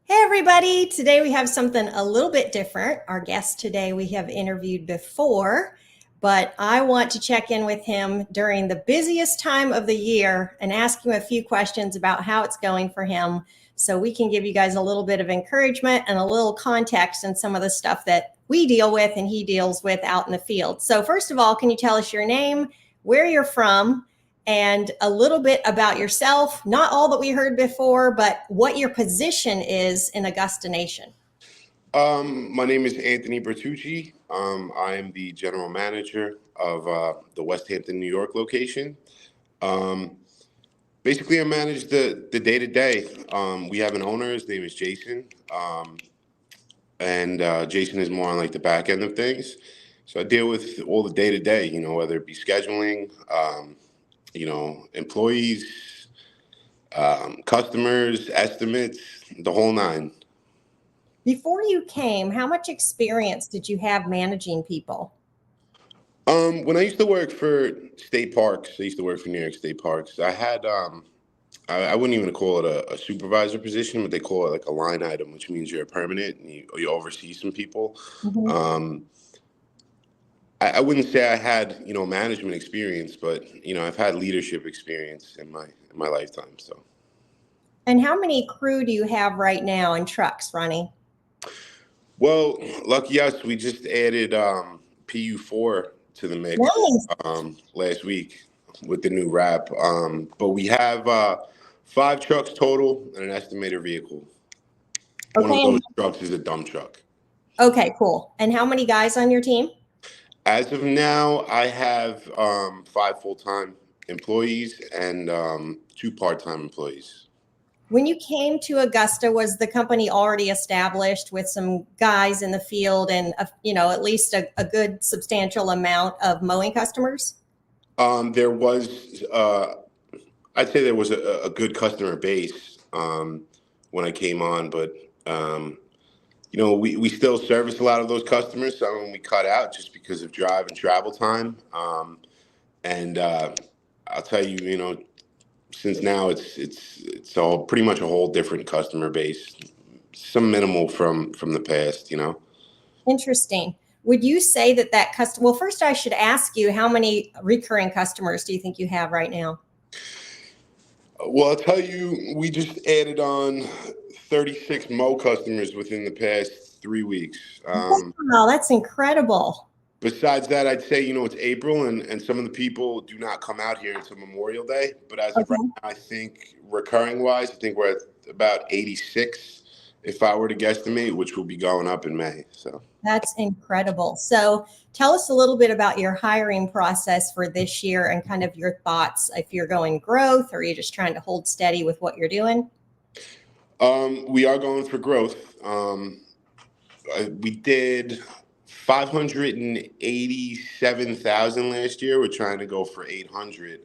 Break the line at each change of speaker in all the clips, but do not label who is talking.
Hey, everybody. Today we have something a little bit different. Our guest today we have interviewed before, but I want to check in with him during the busiest time of the year and ask him a few questions about how it's going for him so we can give you guys a little bit of encouragement and a little context in some of the stuff that we deal with and he deals with out in the field. So, first of all, can you tell us your name, where you're from, and a little bit about yourself, not all that we heard before, but what your position is in Augusta Nation.
My name is Anthony Bertucci. I am the general manager of the Westhampton, New York location. Um, Basically, I manage the day to day. We have an owner. His name is Jason, and Jason is more on like the back end of things. So I deal with all the day to day. Whether it be scheduling, employees, customers, estimates, the whole nine.
Before you came, how much experience did you have managing people?
When I used to work for state parks, I used to work for New York State Parks. I had, I wouldn't even call it a supervisor position, but they call it like a line item, which means you're a permanent and you oversee some people.
Mhm.
Um, I wouldn't say I had, management experience, but I've had leadership experience in my lifetime. So,
And how many crew do you have right now in trucks running?
well, lucky us, we just added PU4 to the mix
Nice.
last week with the new wrap. But we have 5 trucks total and an estimated vehicle. One of
Okay.
those trucks is a dump truck.
Okay, cool. And how many guys on your team?
As of now, I have 5 full-time employees and 2 part-time employees.
When you came to Augusta, was the company already established with some guys in the field and at least a good substantial amount of mowing customers?
There was, I'd say there was a good customer base when I came on, but um, we still service a lot of those customers. Some of them we cut out just because of drive and travel time. And I'll tell you, since now it's all pretty much a whole different customer base. Some minimal from the past.
Interesting. Would you say that customer? Well, first I should ask you, how many recurring customers do you think you have right now?
Well, I'll tell you, we just added on 36 Mo customers within the past 3 weeks.
Wow, that's incredible.
Besides that, I'd say, it's April and some of the people do not come out here until Memorial Day. But as of right
Okay.
now, I think recurring wise, I think we're at about 86 if I were to guesstimate, which will be going up in May. So,
That's incredible. So tell us a little bit about your hiring process for this year and kind of your thoughts, if you're going growth or you're just trying to hold steady with what you're doing.
we are going for growth. We did 587,000 last year. We're trying to go for 800.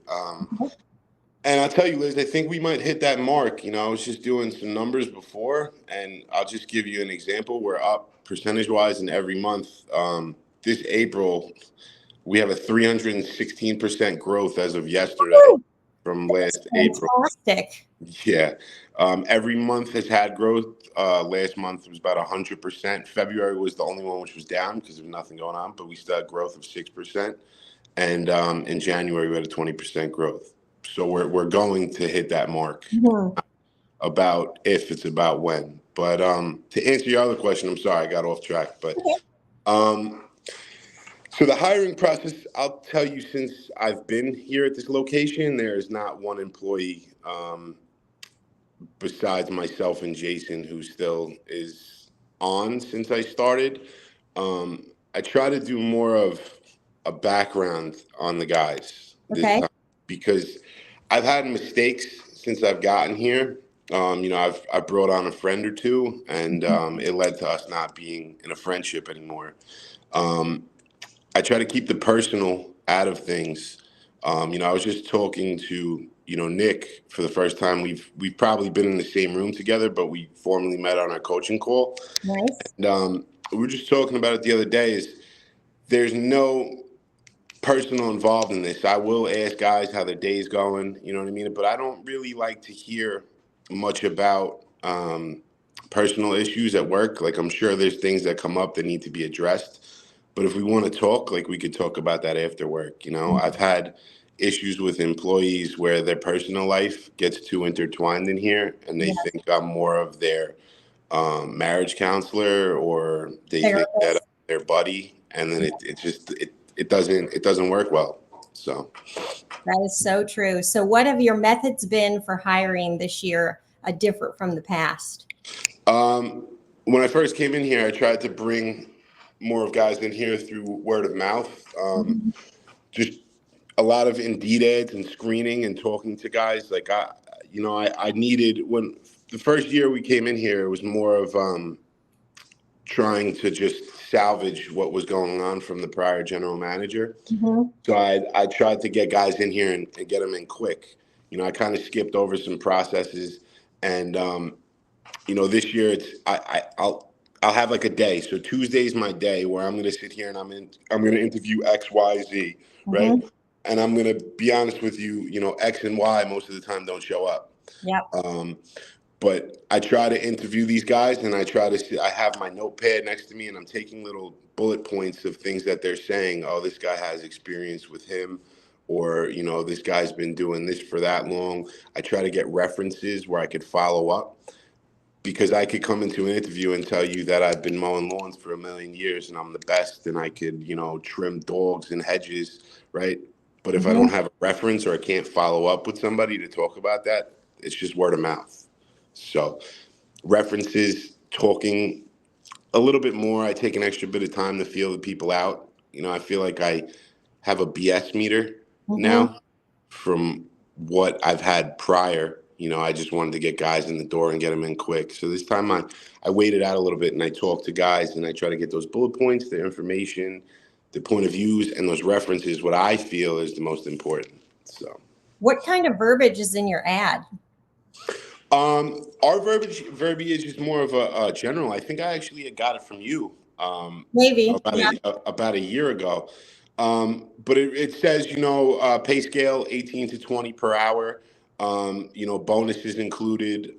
And I'll tell you, Liz, I think we might hit that mark. I was just doing some numbers before, and I'll just give you an example. We're up percentage-wise in every month. This April, we have a 316% growth as of yesterday
Woo!
from
That's
last April.
fantastic.
Yeah. Every month has had growth. Last month was about 100%. February was the only one which was down because of nothing going on, but we still had growth of 6%. And in January, we had a 20% growth. So we're going to hit that mark.
Mhm.
About if, it's about when. But to answer your other question, I'm sorry I got off track. But
Okay.
um, so the hiring process, I'll tell you, since I've been here at this location, there is not one employee besides myself and Jason who still is on since I started. I try to do more of a background on the guys this
Okay.
time because I've had mistakes since I've gotten here. I've brought on a friend or two, and it led to us not being in a friendship anymore. Um, I try to keep the personal out of things. I was just talking to Nick for the first time. We've probably been in the same room together, but we formally met on our coaching call.
Nice.
And we were just talking about it the other day. Is there's no personal involved in this. I will ask guys how their day's going. You know what I mean? But I don't really like to hear much about personal issues at work. Like I'm sure there's things that come up that need to be addressed. But if we want to talk, like we could talk about that after work. You know, I've had issues with employees where their personal life gets too intertwined in here, and they
Yes.
think I'm more of their marriage counselor, or they think that I'm
Therapist.
their buddy, and then it doesn't work well. So.
That is so true. So, what have your methods been for hiring this year, different from the past?
When I first came in here, I tried to bring more of guys in here through word of mouth.
Mhm.
Just a lot of Indeed ads and screening and talking to guys. Like I needed, when the first year we came in here, it was more of trying to just salvage what was going on from the prior general manager.
Mhm.
So I tried to get guys in here and get them in quick. You know, I kind of skipped over some processes, and this year I'll have like a day. So Tuesday's my day where I'm going to sit here and I'm going to interview X, Y, Z, right?
Mhm.
And I'm going to be honest with you. X and Y most of the time don't show up.
Yep.
But I try to interview these guys, and I have my notepad next to me, and I'm taking little bullet points of things that they're saying. Oh, this guy has experience with him, or this guy's been doing this for that long. I try to get references where I could follow up, because I could come into an interview and tell you that I've been mowing lawns for a million years and I'm the best, and I could, trim dogs and hedges, right? But if I don't
Mhm.
have a reference, or I can't follow up with somebody to talk about that, it's just word of mouth. So references, talking a little bit more. I take an extra bit of time to feel the people out. I feel like I have a BS meter
Mhm.
now from what I've had prior. I just wanted to get guys in the door and get them in quick. So this time I waited out a little bit, and I talked to guys, and I try to get those bullet points, the information, the point of views, and those references, what I feel is the most important. So.
What kind of verbiage is in your ad?
Our verbiage is more of a general. I think I actually had got it from you
Maybe. Yeah.
about a year ago. But it says, pay scale 18 to 20 per hour. Bonuses included.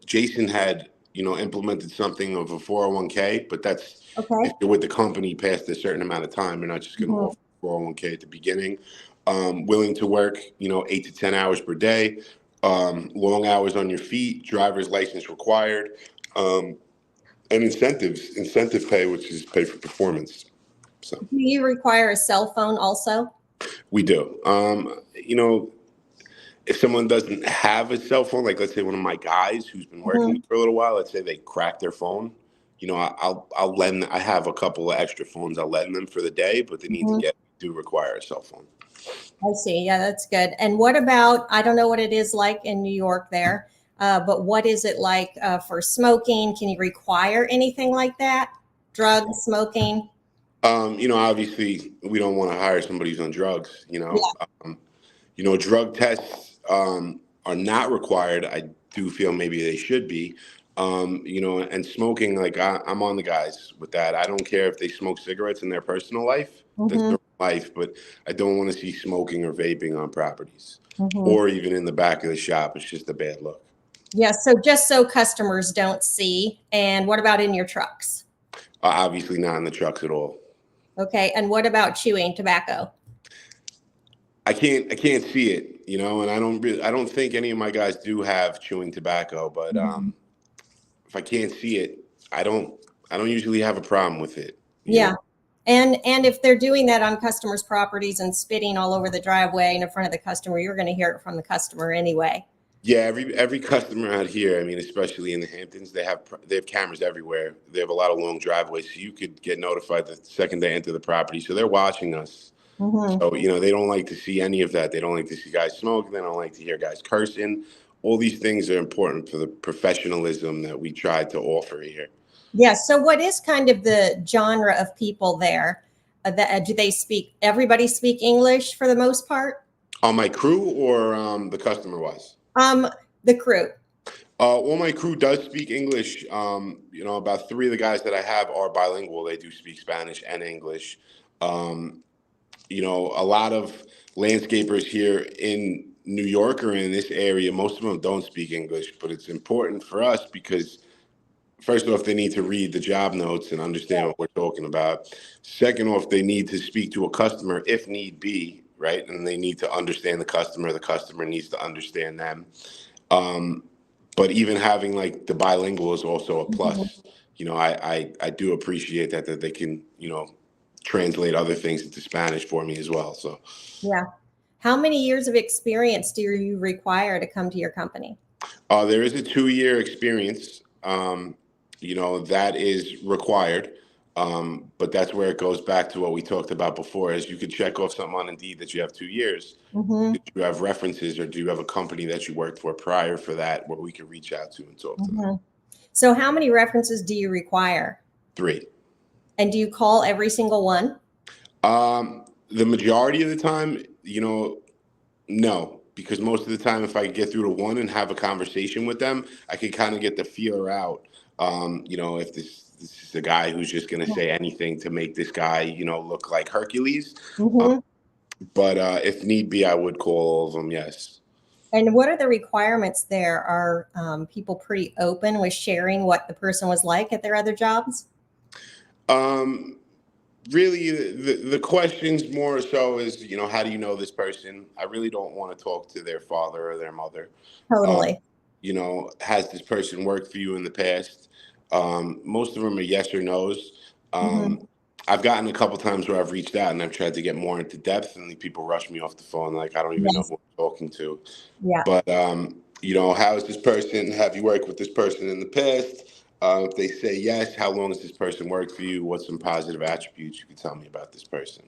Jason had, implemented something of a 401k, but that's if
Okay.
you're with the company past a certain amount of time, you're not just going to
Mhm.
offer 401k at the beginning. Willing to work, 8 to 10 hours per day. Long hours on your feet, driver's license required, and incentive pay, which is pay for performance. So
Do you require a cell phone also?
we do. If someone doesn't have a cell phone, like let's say one of my guys who's been working
Mhm.
for a little while, let's say they crack their phone, I'll lend. I have a couple of extra phones. I'll lend them for the day, but they need to
Mhm.
do require a cell phone.
I see. Yeah, that's good. And what about, I don't know what it is like in New York there, but what is it like for smoking? Can you require anything like that? Drugs, smoking?
Obviously, we don't want to hire somebody who's on drugs.
Yeah.
Drug tests are not required. I do feel maybe they should be. And smoking, like I'm on the guys with that. I don't care if they smoke cigarettes in their personal life. That's
Hmm.
their life, but I don't want to see smoking or vaping on properties,
Hmm.
or even in the back of the shop. It's just a bad look.
Yeah. So just so customers don't see. And what about in your trucks?
Obviously, not in the trucks at all.
Okay. And what about chewing tobacco?
I can't see it, and I don't think any of my guys do have chewing tobacco, but
Mhm.
if I can't see it, I don't I don't usually have a problem with it.
Yeah. And if they're doing that on customers' properties and spitting all over the driveway and in front of the customer, you're going to hear it from the customer anyway.
Yeah, every customer out here, I mean, especially in the Hamptons, they have cameras everywhere. They have a lot of long driveways, so you could get notified the second they enter the property. So they're watching us.
Hmm.
So, they don't like to see any of that. They don't like to see guys smoke. They don't like to hear guys cursing. All these things are important for the professionalism that we try to offer here.
Yeah. So, what is kind of the genre of people there? Do they speak? Everybody speak English for the most part.
On my crew, or the customer wise?
Um, the crew.
Well, my crew does speak English. About three of the guys that I have are bilingual. They do speak Spanish and English. A lot of landscapers here in New Yorker in this area, most of them don't speak English, but it's important for us because first off, they need to read the job notes and understand what we're talking about. Second off, they need to speak to a customer if need be, right? And they need to understand the customer. The customer needs to understand them. Um, but even having like the bilingual is also a
Mhm.
plus. I do appreciate that they can, translate other things into Spanish for me as well. So
Yeah. How many years of experience do you require to come to your company?
there is a 2-year experience. That is required. But that's where it goes back to what we talked about before, is you could check off something on Indeed that you have 2 years.
Hmm.
Do you have references, or do you have a company that you worked for prior for that where we can reach out to and talk to them?
Hmm. So, how many references do you require?
3.
And do you call every single one?
The majority of the time, no, because most of the time, if I get through to one and have a conversation with them, I can kind of get the feeler out. If this is a guy who's just going to say anything to make this guy, look like Hercules. Um,
Hmm.
but if need be, I would call all of them. Yes.
And what are the requirements there? Are people pretty open with sharing what the person was like at their other jobs?
Um, Really, the questions more so is, how do you know this person? I really don't want to talk to their father or their mother. Um,
Totally.
has this person worked for you in the past? Most of them are yes or no's.
Hmm.
I've gotten a couple times where I've reached out and I've tried to get more into depth, and the people rush me off the phone like I don't even know
Yes.
who I'm talking to.
Yeah.
But how is this person? Have you worked with this person in the past? If they say yes, how long has this person worked for you? What's some positive attributes you can tell me about this person?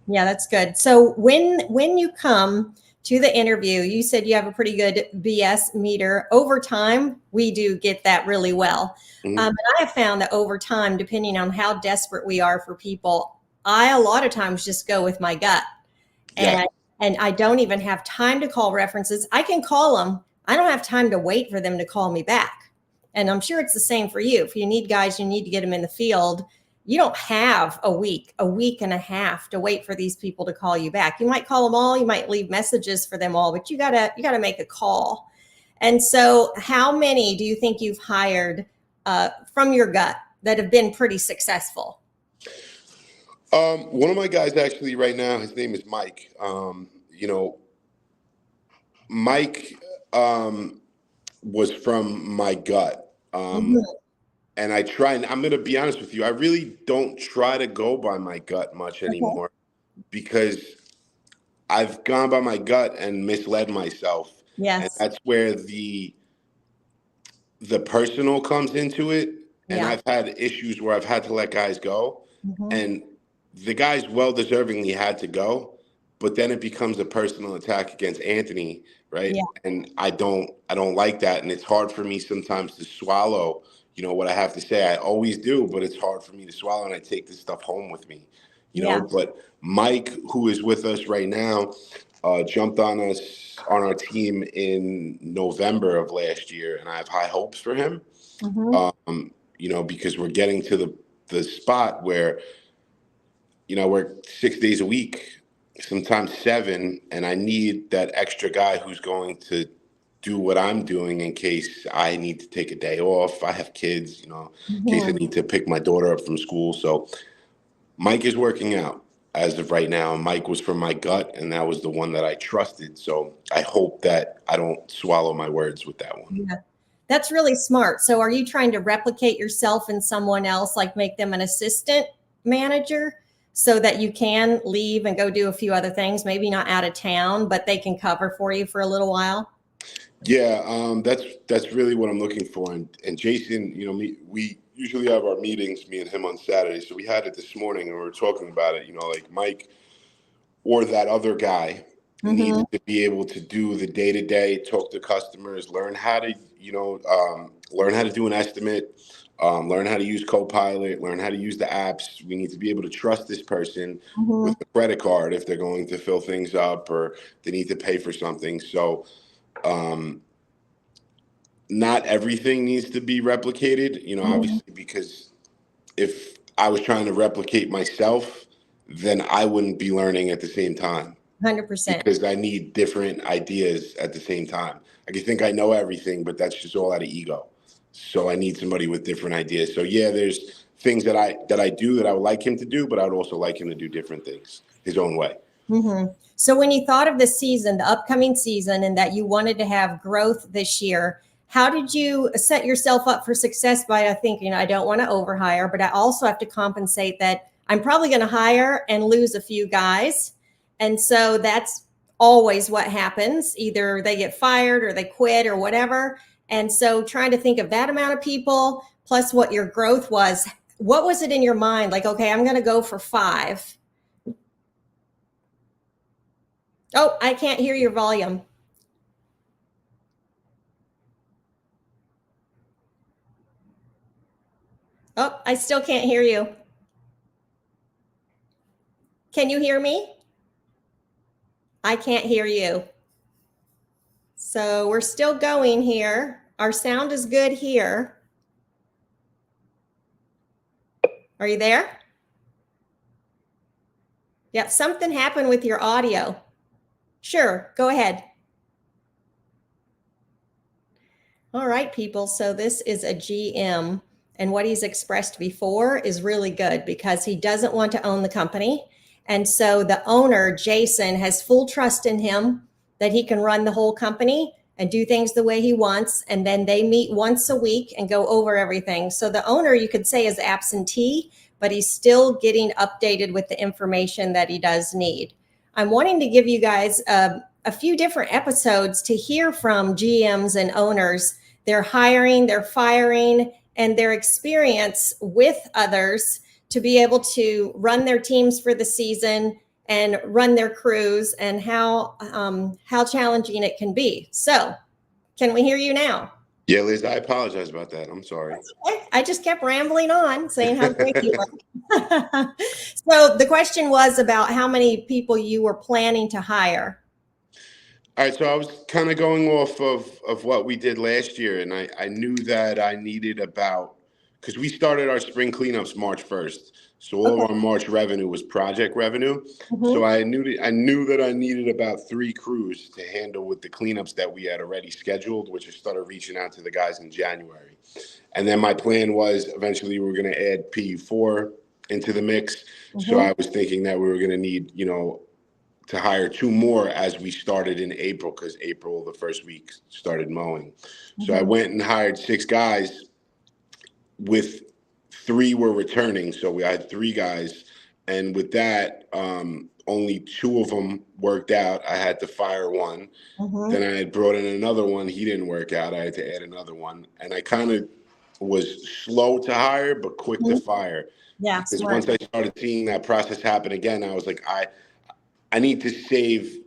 Yeah, that's good. So when you come to the interview, you said you have a pretty good BS meter. Over time, we do get that really well.
Hmm.
And I have found that over time, depending on how desperate we are for people, I a lot of times just go with my gut,
Yeah,
and I don't even have time to call references. I can call them. I don't have time to wait for them to call me back. And I'm sure it's the same for you. If you need guys, you need to get them in the field. You don't have a week and a half to wait for these people to call you back. You might call them all, you might leave messages for them all, but you gotta make a call. And so, how many do you think you've hired from your gut that have been pretty successful?
one of my guys actually right now, his name is Mike. Mike was from my gut.
Mhm.
And I try, and I'm going to be honest with you, I really don't try to go by my gut much
Okay.
anymore because I've gone by my gut and misled myself. And
Yes.
that's where the personal comes into it. And
Yeah.
I've had issues where I've had to let guys go.
Mhm.
And the guys well deservingly had to go, but then it becomes a personal attack against Anthony, right?
Yeah.
And I don't like that. And it's hard for me sometimes to swallow, what I have to say. I always do, but it's hard for me to swallow, and I take this stuff home with me.
Yeah.
But Mike, who is with us right now, jumped on us on our team in November of last year, and I have high hopes for him.
Mhm.
Because we're getting to the spot where I work 6 days a week, sometimes 7, and I need that extra guy who's going to do what I'm doing in case I need to take a day off. I have kids, in case I
Mhm.
need to pick my daughter up from school. So Mike is working out as of right now. Mike was from my gut, and that was the one that I trusted. So I hope that I don't swallow my words with that one.
Yeah. That's really smart. So are you trying to replicate yourself in someone else, like make them an assistant manager so that you can leave and go do a few other things, maybe not out of town, but they can cover for you for a little while?
Yeah, that's really what I'm looking for. And Jason, we usually have our meetings, me and him on Saturday. So we had it this morning, and we were talking about it. Like Mike or that other guy needs
Hmm.
to be able to do the day to day, talk to customers, learn how to learn how to do an estimate, learn how to use Copilot, learn how to use the apps. We need to be able to trust this person with
Hmm.
a credit card if they're going to fill things up or they need to pay for something. So. Um, Not everything needs to be replicated,
Hmm.
obviously, because if I was trying to replicate myself, then I wouldn't be learning at the same time.
100%.
because I need different ideas at the same time. I can think I know everything, but that's just all out of ego. So I need somebody with different ideas. So yeah, there's things that I do that I would like him to do, but I would also like him to do different things his own way.
Mm-hmm. So when you thought of the season, the upcoming season, and that you wanted to have growth this year, how did you set yourself up for success by thinking, I don't want to overhire, but I also have to compensate that I'm probably going to hire and lose a few guys. And so that's always what happens. Either they get fired or they quit or whatever. And so trying to think of that amount of people plus what your growth was, what was it in your mind? Like, okay, I'm going to go for 5. Oh, I can't hear your volume. Oh, I still can't hear you. Can you hear me? I can't hear you. So we're still going here. Our sound is good here. Are you there? Yeah, something happened with your audio. Sure, go ahead. All right, people. So this is a GM, and what he's expressed before is really good because he doesn't want to own the company. And so the owner, Jason, has full trust in him that he can run the whole company and do things the way he wants. And then they meet once a week and go over everything. So the owner, you could say, is absentee, but he's still getting updated with the information that he does need. I'm wanting to give you guys a few different episodes to hear from GMs and owners, their hiring, their firing, and their experience with others to be able to run their teams for the season and run their crews, and how challenging it can be. So, can we hear you now?
Yeah, Liz, I apologize about that. I'm sorry.
Okay. I just kept rambling on, saying how great you were. So the question was about how many people you were planning to hire.
All right, so I was kind of going off of what we did last year, and I knew that I needed about, because we started our spring cleanups March 1st, so all
Okay.
of our March revenue was project revenue.
Mm-hmm.
So I knew that I needed about 3 crews to handle with the cleanups that we had already scheduled, which I started reaching out to the guys in January. And then my plan was eventually we were going to add PU4 into the mix. Mm-hmm. So I was thinking that we were going to need, to hire 2 more as we started in April, because April, the first week, started mowing. So I went and hired 6 guys, with 3 were returning. So we had 3 guys. And with that, only 2 of them worked out. I had to fire 1. Then I had brought in another one. He didn't work out. I had to add another one. And I kind of was slow to hire, but quick to fire.
Yeah,
because
smart.
once I started seeing that process happen again, I was like, I need to save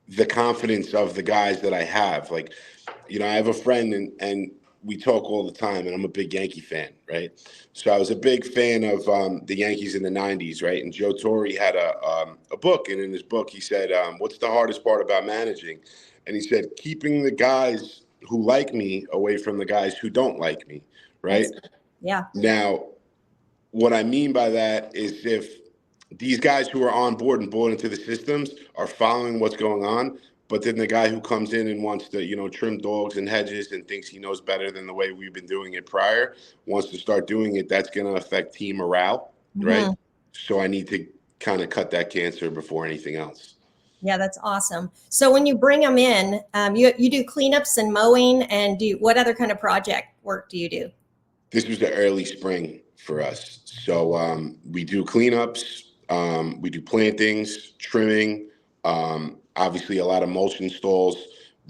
the confidence of the guys that I have. Like, I have a friend and we talk all the time, and I'm a big Yankee fan, right? So I was a big fan of the Yankees in the 90s, right? And Joe Torre had a book, and in his book he said, what's the hardest part about managing? And he said, keeping the guys who like me away from the guys who don't like me, right?
Yeah.
Now, what I mean by that is if these guys who are on board and bought into the systems are following what's going on, but then the guy who comes in and wants to, trim dogs and hedges and thinks he knows better than the way we've been doing it prior, wants to start doing it, that's going to affect team morale, right? So I need to kind of cut that cancer before anything else.
Yeah, that's awesome. So when you bring them in, you do cleanups and mowing, and what other kind of project work do you do?
This was the early spring for us. So we do cleanups, we do plantings, trimming, obviously a lot of mulch installs,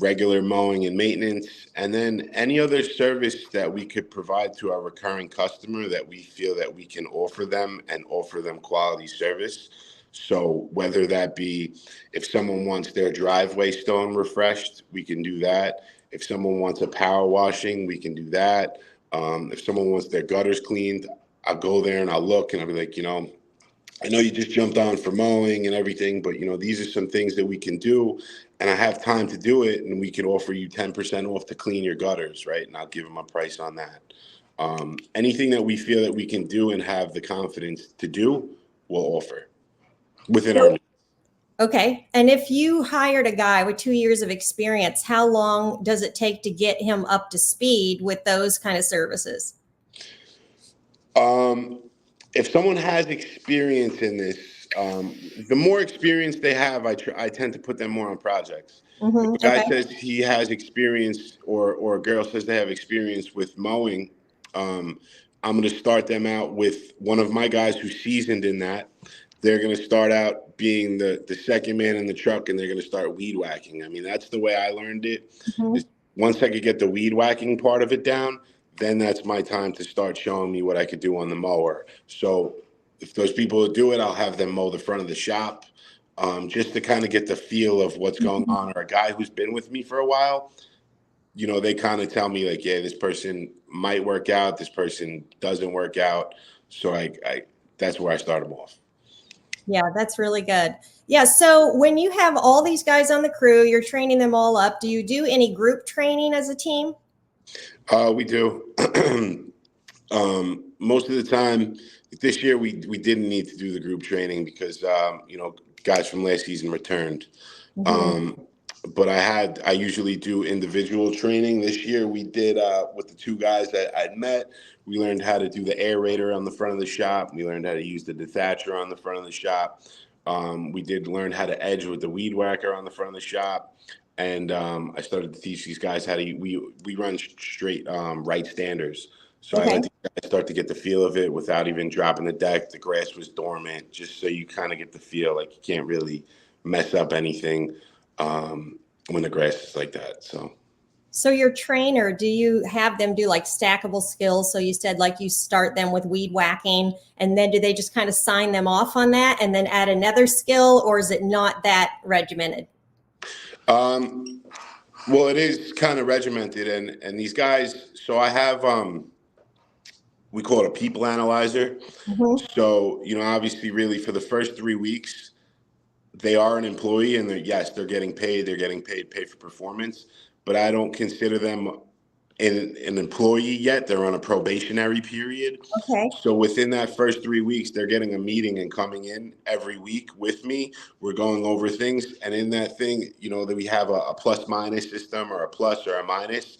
regular mowing and maintenance, and then any other service that we could provide to our recurring customer that we feel that we can offer them and offer them quality service. So whether that be if someone wants their driveway stone refreshed, we can do that. If someone wants a power washing, we can do that. If someone wants their gutters cleaned, I'll go there and I'll look and I'll be like, I know you just jumped on for mowing and everything, but these are some things that we can do, and I have time to do it, and we can offer you 10% off to clean your gutters, right? And I'll give them a price on that. Anything that we feel that we can do and have the confidence to do, we'll offer within our means.
Okay. And if you hired a guy with 2 years of experience, how long does it take to get him up to speed with those kind of services?
Um, if someone has experience in this, the more experience they have, I tend to put them more on projects. If a guy
Okay.
says he has experience, or a girl says they have experience with mowing, um, I'm going to start them out with one of my guys who's seasoned in that. They're going to start out being the second man in the truck, and they're going to start weed whacking. I mean, that's the way I learned it.
Mhm.
Is once I could get the weed whacking part of it down, then that's my time to start showing me what I could do on the mower. So if those people do it, I'll have them mow the front of the shop, just to kind of get the feel of what's going
Mhm.
on. Or a guy who's been with me for a while, they kind of tell me like, yeah, this person might work out, this person doesn't work out. So I that's where I start them off.
Yeah, that's really good. Yeah. So when you have all these guys on the crew, you're training them all up. Do you do any group training as a team?
We do. Most of the time, this year we didn't need to do the group training because guys from last season returned.
Hmm.
Um, but I usually do individual training. This year we did with the two guys that I'd met. We learned how to do the aerator on the front of the shop. We learned how to use the dethatcher on the front of the shop. We did learn how to edge with the weed whacker on the front of the shop. And I started to teach these guys how to we run straight right standers. So I
Okay.
let these guys start to get the feel of it without even dropping the deck. The grass was dormant, just so you kind of get the feel like you can't really mess up anything when the grass is like that. So
So your trainer, do you have them do like stackable skills? So you said like you start them with weed whacking, and then do they just kind of sign them off on that and then add another skill, or is it not that regimented?
um, well, it is kind of regimented, and these guys. So I have we call it a people analyzer.
Hmm.
So obviously, really for the first 3 weeks, they are an employee, and yes, they're getting paid. They're getting paid for performance. But I don't consider them an employee yet. They're on a probationary period.
Okay.
So within that first 3 weeks, they're getting a meeting and coming in every week with me. We're going over things, and in that thing, that we have a plus minus system, or a plus or a minus.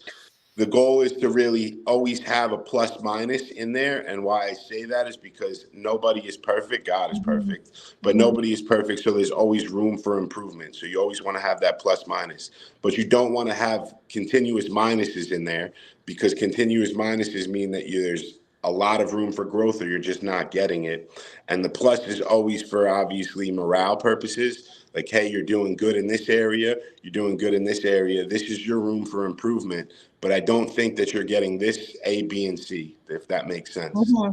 The goal is to really always have a plus minus in there. And why I say that is because nobody is perfect. God is
Hmm.
perfect, but nobody is perfect. So there's always room for improvement. So you always want to have that plus minus, but you don't want to have continuous minuses in there, because continuous minuses mean that there's a lot of room for growth, or you're just not getting it. And the plus is always for obviously morale purposes. Like, hey, you're doing good in this area. You're doing good in this area. This is your room for improvement. But I don't think that you're getting this A, B, and C, if that makes sense.
Hmm.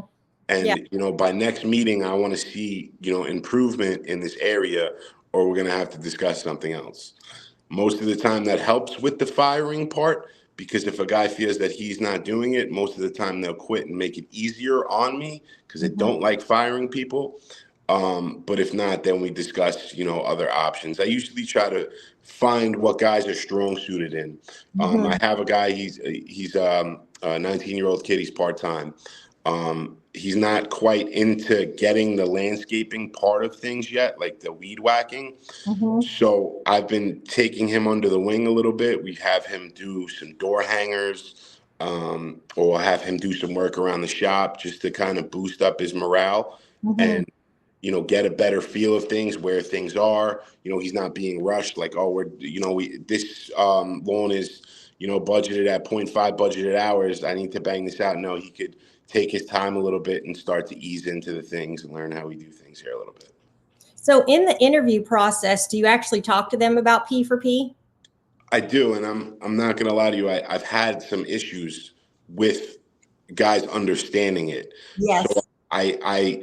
Yeah.
And by next meeting, I want to see improvement in this area, or we're going to have to discuss something else. Most of the time, that helps with the firing part, because if a guy feels that he's not doing it, most of the time they'll quit and make it easier on me, because I
Hmm.
don't like firing people. But if not, then we discuss, other options. I usually try to find what guys are strong suited in. I
Hmm.
have a guy. He's a 19-year-old kid. He's part time. He's not quite into getting the landscaping part of things yet, like the weed whacking.
Hmm.
So I've been taking him under the wing a little bit. We have him do some door hangers, or have him do some work around the shop, just to kind of boost up his morale.
Hmm.
And get a better feel of things, where things are. He's not being rushed. Like, oh, this loan is, budgeted at point 0.5 budgeted hours. I need to bang this out. No, he could take his time a little bit and start to ease into the things and learn how we do things here a little bit.
So in the interview process, do you actually talk to them about P for P?
I do, and I'm not gonna lie to you. I've had some issues with guys understanding it. So
Yes.
I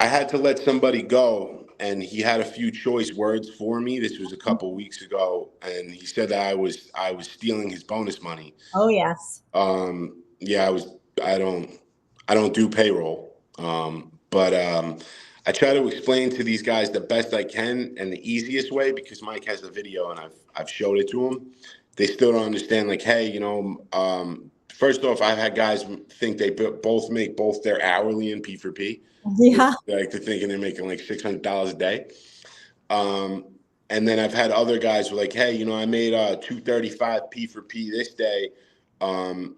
I had to let somebody go, and he had a few choice words for me. This was a couple weeks ago, and he said that I was stealing his bonus money.
Oh, yes.
Yeah, I don't I don't do payroll. But I try to explain to these guys the best I can and the easiest way, because Mike has the video and I've showed it to them. They still don't understand. Like, hey, first off, I've had guys think they both make both their hourly and P for P.
Yeah.
Like, they're thinking they're making like $600 a day. Um, and then I've had other guys who are like, hey, I made 235 P for P this day. Um,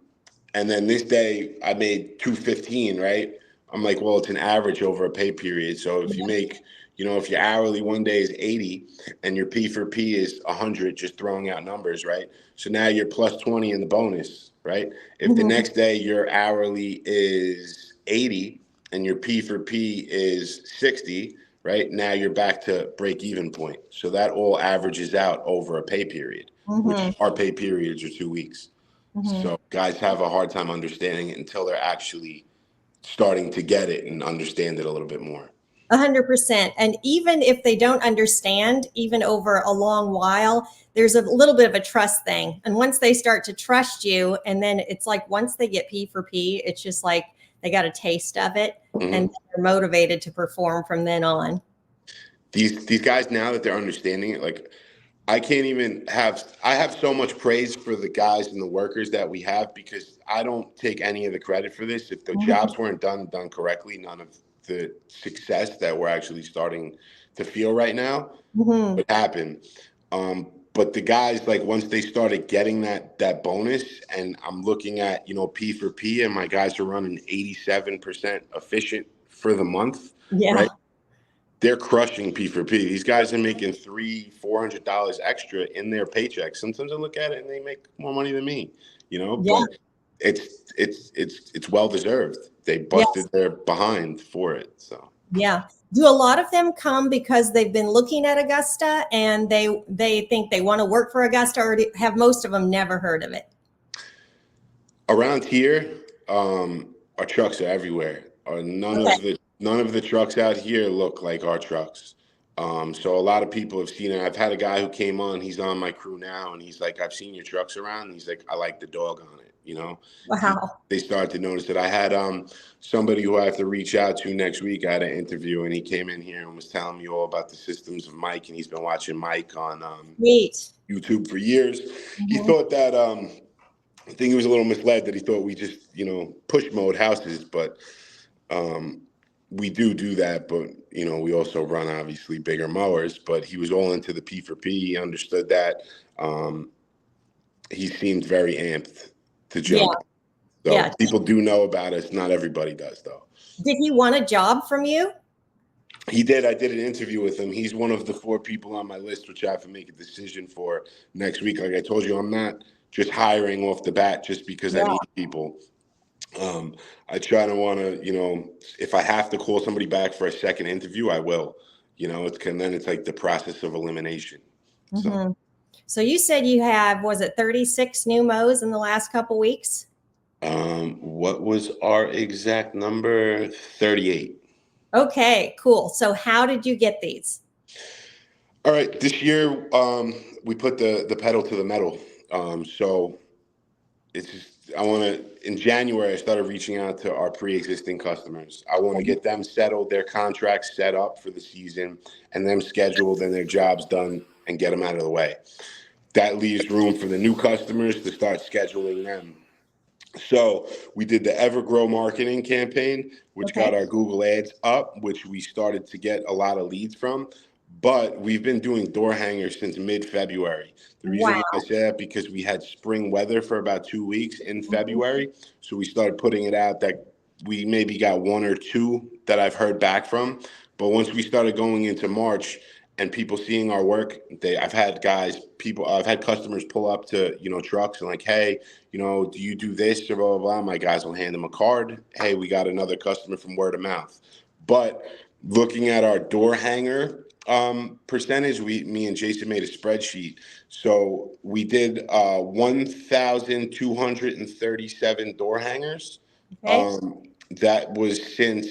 and then this day I made 215, right? I'm like, well, it's an average over a pay period. So if you make, if your hourly one day is 80 and your P for P is 100, just throwing out numbers, right? So now you're plus 20 in the bonus, right? If the
Mhm.
next day your hourly is 80 and your P for P is 60, right? Now you're back to break even point. So that all averages out over a pay period, which
Mhm.
our pay periods are 2 weeks.
Mhm.
So guys have a hard time understanding it until they're actually starting to get it and understand it a little bit more.
100%. And even if they don't understand, even over a long while, there's a little bit of a trust thing. And once they start to trust you, and then it's like once they get P for P, it's just like they got a taste of it and
Hmm.
they're motivated to perform from then on.
These guys, now that they're understanding it, like I have so much praise for the guys and the workers that we have, because I don't take any of the credit for this. If the
Mhm.
jobs weren't done correctly, none of the success that we're actually starting to feel right now
Mhm.
would happen. But the guys, like, once they started getting that bonus, and I'm looking at, P for P, and my guys are running 87% efficient for the month, right?
Yeah.
They're crushing P for P. These guys are making $300-$400 extra in their paychecks. Sometimes I look at it and they make more money than me,
Yeah.
but it's well deserved. They
Yes.
busted their behind for it. So
Yeah. Do a lot of them come because they've been looking at Augusta and they think they want to work for Augusta, or have most of them never heard of it?
around here, our trucks are everywhere.
Okay.
None of the trucks out here look like our trucks. So a lot of people have seen it. I've had a guy who came on. He's on my crew now, and he's like, "I've seen your trucks around." And he's like, "I like the dog on it."
Wow.
They started to notice it. I had somebody who I have to reach out to next week. I had an interview, and he came in here and was telling me all about the systems of Mike, and he's been watching Mike on
Neat.
YouTube for years. He
Mhm.
thought that. I think he was a little misled that he thought we just, push mode houses, but um, we do that. But, we also run obviously bigger mowers, but he was all into the P for P. He understood that. Um, he seemed very amped to
Yeah.
jump. So
Yeah.
people do know about us. Not everybody does, though.
Did he want a job from you?
He did. I did an interview with him. He's one of the 4 people on my list, which I have to make a decision for next week. Like I told you, I'm not just hiring off the bat just because I
Yeah.
need people. Um, I try to want to, if I have to call somebody back for a second interview, I will. Then it's like the process of elimination. So,
Hmm. So you said you have, was it 36 new mows in the last couple weeks?
what was our exact number? 38.
Okay, cool. So how did you get these?
All right, this year we put the pedal to the metal. So it's just, I want to, in January, I started reaching out to our pre-existing customers. I want to get them settled, their contracts set up for the season, and them scheduled and their jobs done, and get them out of the way. That leaves room for the new customers to start scheduling them. So we did the Evergrow marketing campaign, which got
Okay.
our Google ads up, which we started to get a lot of leads from. But we've been doing door hangers since mid-February. The reason
Wow.
why I say that, because we had spring weather for about 2 weeks in February. So we started putting it out that we maybe got 1 or 2 that I've heard back from. But once we started going into March and people seeing our work, I've had customers pull up to, trucks and like, hey, do you do this or blah, blah, blah. My guys will hand them a card. Hey, we got another customer from word of mouth. But looking at our door hanger percentage, me and Jason made a spreadsheet. So we did 1,237 door hangers.
Okay.
That was since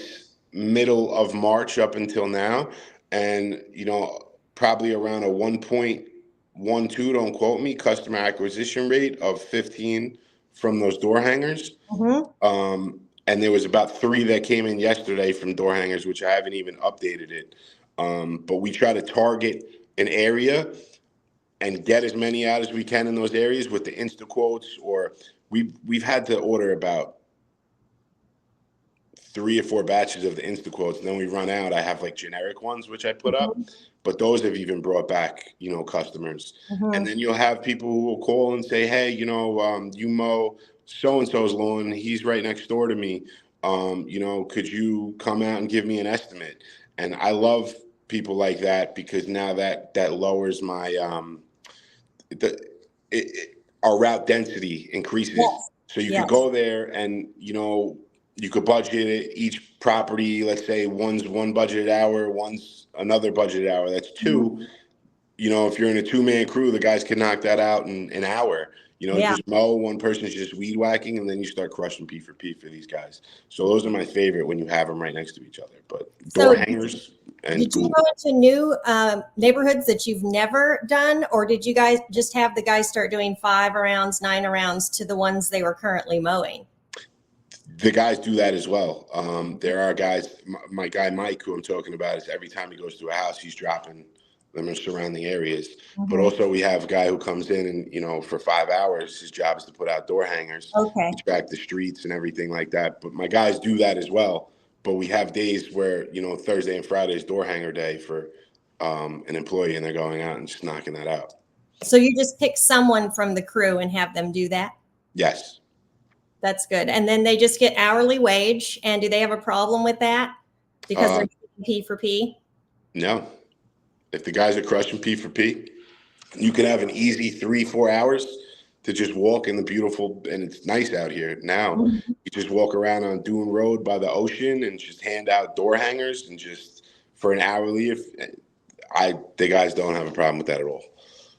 middle of March up until now. And, probably around a 1.12, don't quote me, customer acquisition rate of 15 from those door hangers.
Hmm.
And there was about 3 that came in yesterday from door hangers, which I haven't even updated it. But we try to target an area and get as many out as we can in those areas with the Insta quotes, or we've had to order about 3 or 4 batches of the Instaquotes, and then we run out. I have like generic ones which I put up,
Mhm.
but those have even brought back, customers. And
Mhm.
then you'll have people who will call and say, hey, you mow so and so's lawn. He's right next door to me. Could you come out and give me an estimate? And I love people like that because now that lowers my the our route density increases.
Yes.
So you could
Yes.
go there and you could budget it each property. Let's say one's one budgeted hour, one's another budgeted hour. That's
Mhm.
two. If you're in a 2-man crew, the guys can knock that out in an hour.
Yeah.
Just mow, one person's just weed whacking, and then you start crushing P for P for these guys. So those are my favorite when you have them right next to each other. But door
So
hangers and
did you
Google.
go into new neighborhoods that you've never done, or did you guys just have the guys start doing 5 rounds, 9 rounds to the ones they were currently mowing?
The guys do that as well. There are guys, my guy Mike, who I'm talking about, is every time he goes to a house, he's dropping them in surrounding areas. But
Mhm.
also, we have a guy who comes in and, for 5 hours, his job is to put out door hangers,
Okay.
track the streets and everything like that. But my guys do that as well. But we have days where, Thursday and Friday is door hanger day for an employee, and they're going out and just knocking that out.
So you just pick someone from the crew and have them do that?
Yes.
That's good. And then they just get hourly wage. And do they have a problem with that because they're
Uh,
getting P for P?
no. If the guys are crushing P for P, you can have an easy 3-4 hours to just walk in the beautiful, and it's nice out here now.
Mhm.
You just walk around on Dune Road by the ocean and just hand out door hangers and just for an hourly. If the guys don't have a problem with that at all.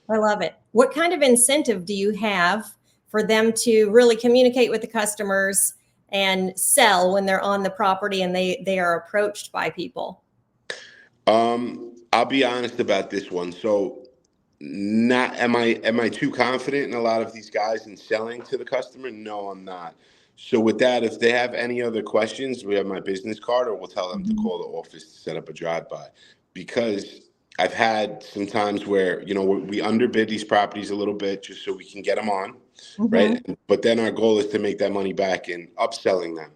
I love it. What kind of incentive do you have for them to really communicate with the customers and sell when they're on the property and they are approached by people?
I'll be honest about this one. So, not am I too confident in a lot of these guys in selling to the customer? No, I'm not. So with that, if they have any other questions, we have my business card, or we'll tell them to
Mhm.
call the office to set up a drive-by. Because I've had some times where we underbid these properties a little bit just so we can get them on,
Mhm.
right? But then our goal is to make that money back in upselling them.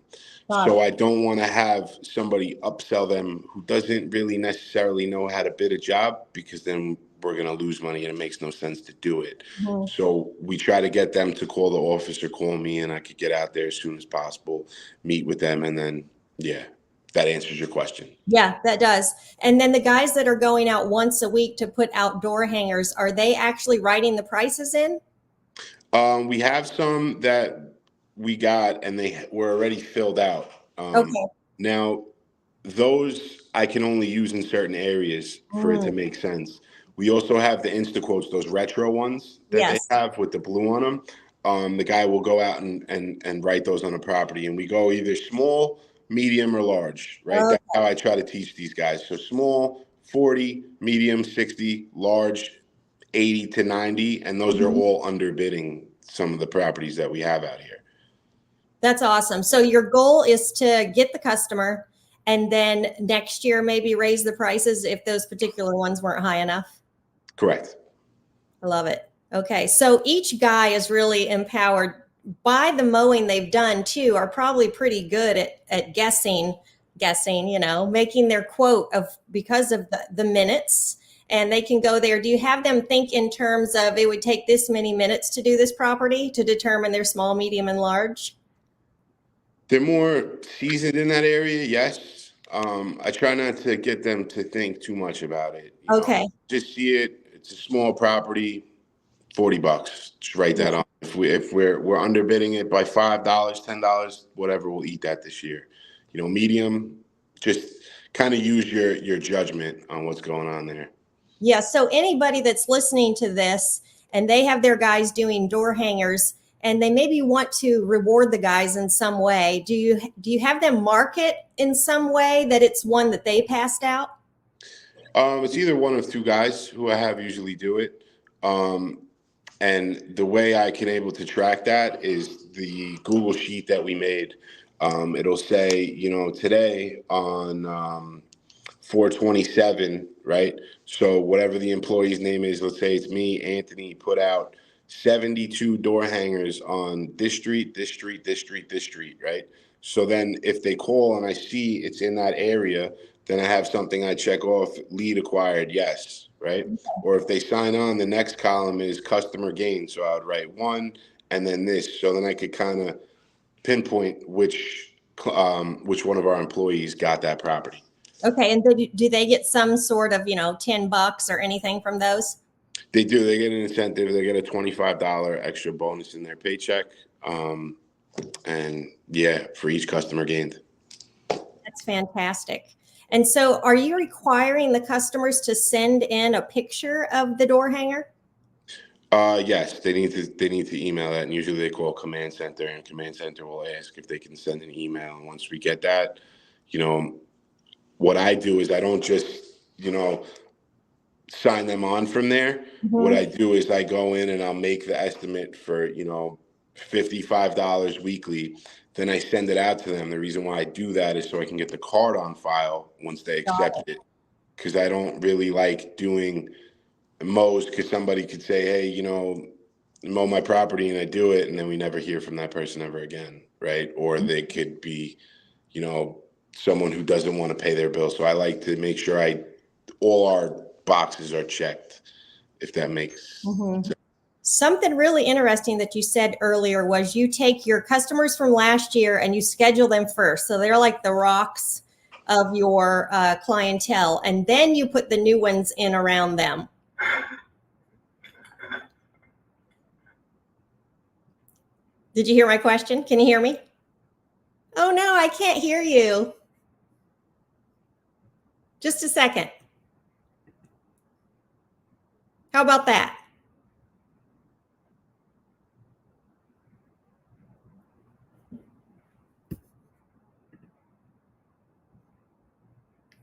Got
So
it.
I don't want to have somebody upsell them who doesn't really necessarily know how to bid a job, because then we're going to lose money and it makes no sense to do it.
Mhm.
So we try to get them to call the office or call me, and I could get out there as soon as possible, meet with them, and then, yeah, that answers your question.
Yeah, that does. And then the guys that are going out once a week to put outdoor hangers, are they actually writing the prices in?
We have some that we got and they were already filled out.
Okay.
Now, those I can only use in certain areas for it
Mm,
to make sense. We also have the Instaquotes, those retro ones that they
yes.
have with the blue on them. The guy will go out and write those on a property, and we go either small, medium, or large, right? That's
Okay.
how I try to teach these guys. So small, 40, medium, 60, large, 80 to 90, and those are
Mhm.
all underbidding some of the properties that we have out here.
That's awesome. So your goal is to get the customer and then next year maybe raise the prices if those particular ones weren't high enough.
Correct.
I love it. Okay. So each guy is really empowered by the mowing they've done too, are probably pretty good at guessing, making their quote of because of the minutes, and they can go there. Do you have them think in terms of it would take this many minutes to do this property to determine their small, medium, and large?
They're more seasoned in that area, yes. I try not to get them to think too much about it.
Okay.
Just see it. It's a small property, $40. Just write
Yeah.
that on. If we're underbidding it by $5, $10, whatever, we'll eat that this year. Medium, just kind of use your judgment on what's going on there.
Yeah. So anybody that's listening to this and they have their guys doing door hangers and they maybe want to reward the guys in some way, do you have them mark it in some way that it's one that they passed out?
It's either one of two guys who I have usually do it. And the way I can able to track that is the Google sheet that we made. It'll say, today on 427, right? So whatever the employee's name is, let's say it's me, Anthony, put out 72 door hangers on this street, this street, this street, this street, right? So then if they call and I see it's in that area, then I have something I check off, lead acquired, yes, right? Or if they sign on, the next column is customer gain. So I would write one and then this. So then I could kind of pinpoint which one of our employees got that property.
Okay. And do they get some sort of, $10 or anything from those?
They do. They get an incentive. They get a $25 extra bonus in their paycheck. And yeah, for each customer gained.
That's fantastic. And so are you requiring the customers to send in a picture of the door hanger?
Yes, they need to email that, and usually they call command center, and command center will ask if they can send an email. And once we get that, what I do is I don't just, sign them on from there. Mm-hmm. What I do is I go in and I'll make the estimate for, $55 weekly. Then I send it out to them. The reason why I do that is so I can get the card on file once they accept it. Because I don't really like doing mows, because somebody could say, hey, mow my property, and I do it, and then we never hear from that person ever again, right? Or they could be, someone who doesn't want to pay their bill. So I like to make sure all our boxes are checked, if that makes sense.
Something really interesting that you said earlier was you take your customers from last year and you schedule them first. So they're like the rocks of your clientele, and then you put the new ones in around them. Did you hear my question? Can you hear me? Oh no, I can't hear you. Just a second. How about that?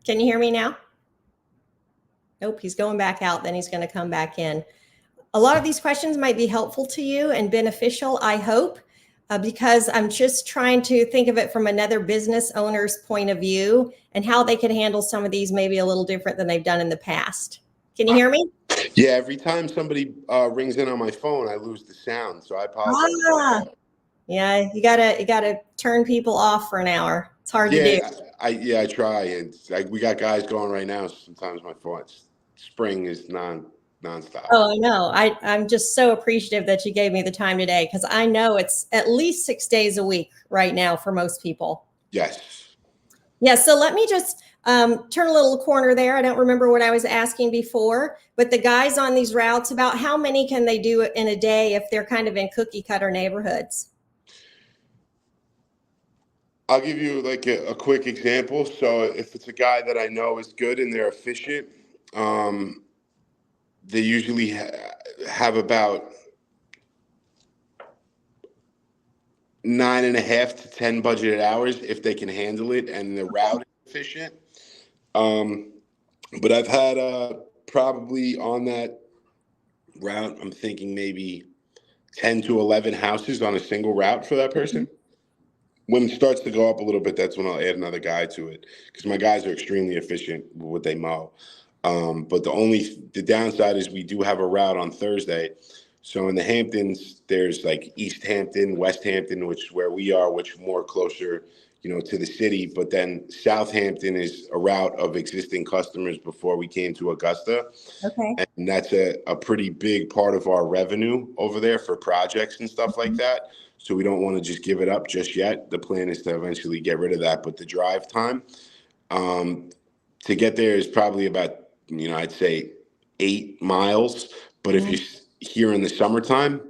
Can you hear me now? Nope, he's going back out, then he's going to come back in. A lot of these questions might be helpful to you and beneficial, I hope, because I'm just trying to think of it from another business owner's point of view and how they can handle some of these maybe a little different than they've done in the past. Can you hear me?
Yeah, every time somebody rings in on my phone, I lose the sound, so I apologize.
Yeah, you gotta turn people off for an hour. It's hard to do.
I try. It's like we got guys going right now. Sometimes my phone, spring is nonstop.
Oh, no, I'm just so appreciative that you gave me the time today, because I know it's at least 6 days a week right now for most people.
Yes.
Yeah, so let me just turn a little corner there. I don't remember what I was asking before, but the guys on these routes, about how many can they do in a day if they're kind of in cookie cutter neighborhoods?
I'll give you like a quick example. So if it's a guy that I know is good and they're efficient, they usually have about 9.5 to 10 budgeted hours if they can handle it and the route is efficient. But I've had probably on that route, I'm thinking maybe 10 to 11 houses on a single route for that person. When it starts to go up a little bit, that's when I'll add another guy to it, because my guys are extremely efficient with what they mow. But the downside is we do have a route on Thursday. So in the Hamptons, there's like East Hampton, Westhampton, which is where we are, which more closer, to the city. But then Southampton is a route of existing customers before we came to Augusta. Okay. And that's a pretty big part of our revenue over there for projects and stuff like that. So we don't want to just give it up just yet. The plan is to eventually get rid of that. But the drive time to get there is probably about, I'd say 8 miles. But if you're here in the summertime,